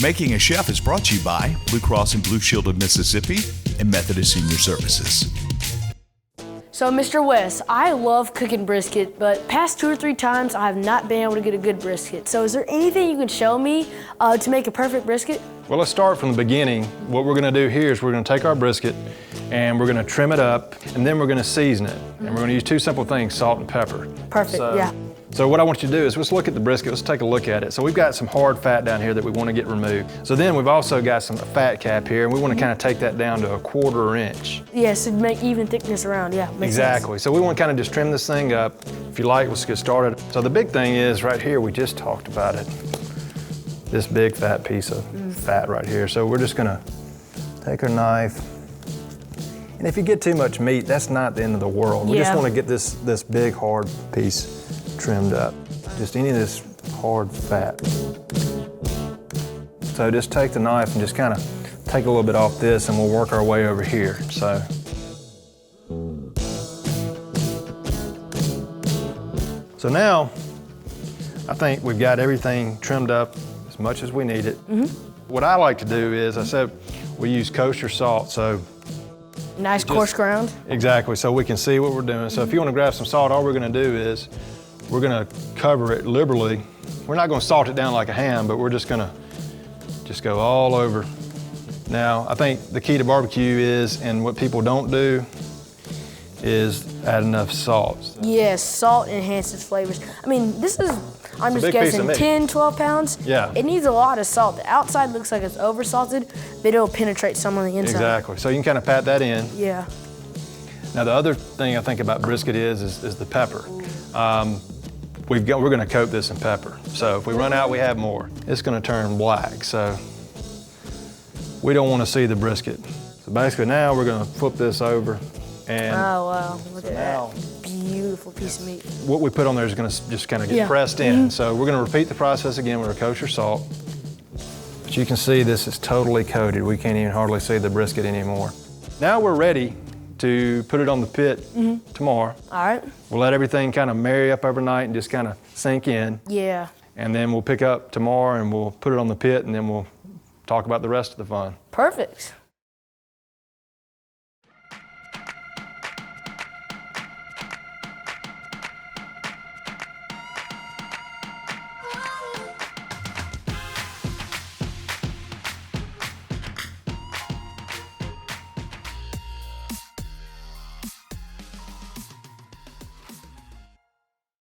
Making a Chef is brought to you by Blue Cross and Blue Shield of Mississippi and Methodist Senior Services. So, Mr. Wes, I love cooking brisket, but past 2 or 3 times I have not been able to get a good brisket. So is there anything you can show me to make a perfect brisket? Well, let's start from the beginning. What we're gonna do here is we're gonna take our brisket and we're gonna trim it up, and then we're gonna season it. And we're gonna use 2 simple things, salt and pepper. Perfect, yeah. So what I want you to do is let's look at the brisket, let's take a look at it. So we've got some hard fat down here that we want to get removed. So then we've also got some fat cap here, and we want to kind of take that down to a 1/4 inch. Yes, to make even thickness around, yeah. Exactly, sense. so we want to kind of just trim this thing up. If you like, let's get started. So the big thing is right here, we just talked about it. This big fat piece of fat right here. So we're just gonna take our knife, and if you get too much meat, that's not the end of the world. We just want to get this big hard piece trimmed up. Just any of this hard fat. So just take the knife and just kind of take a little bit off this, and we'll work our way over here. So now, I think we've got everything trimmed up as much as we need it. What I like to do is, I said, we use kosher salt, so nice coarse ground. Exactly, so we can see what we're doing. So if you want to grab some salt, all we're going to do is we're going to cover it liberally. We're not going to salt it down like a ham, but we're just going to go all over. Now, I think the key to barbecue is, and what people don't do, is add enough salt. Yes, salt enhances flavors. I mean, this is, I'm just guessing, 10, 12 pounds. Yeah. It needs a lot of salt. The outside looks like it's over-salted, but it'll penetrate some on the inside. Exactly, so you can kind of pat that in. Yeah. Now, the other thing I think about brisket is the pepper. We're gonna coat this in pepper. So if we run out, we have more. It's gonna turn black, so we don't wanna see the brisket. So basically now we're gonna flip this over, and oh wow, look at that beautiful piece of meat. What we put on there is gonna just kind of get pressed in. So we're gonna repeat the process again with our kosher salt. But you can see this is totally coated. We can't even hardly see the brisket anymore. Now we're ready to put it on the pit tomorrow. All right. We'll let everything kind of marry up overnight and just kind of sink in. Yeah. And then we'll pick up tomorrow and we'll put it on the pit, and then we'll talk about the rest of the fun. Perfect.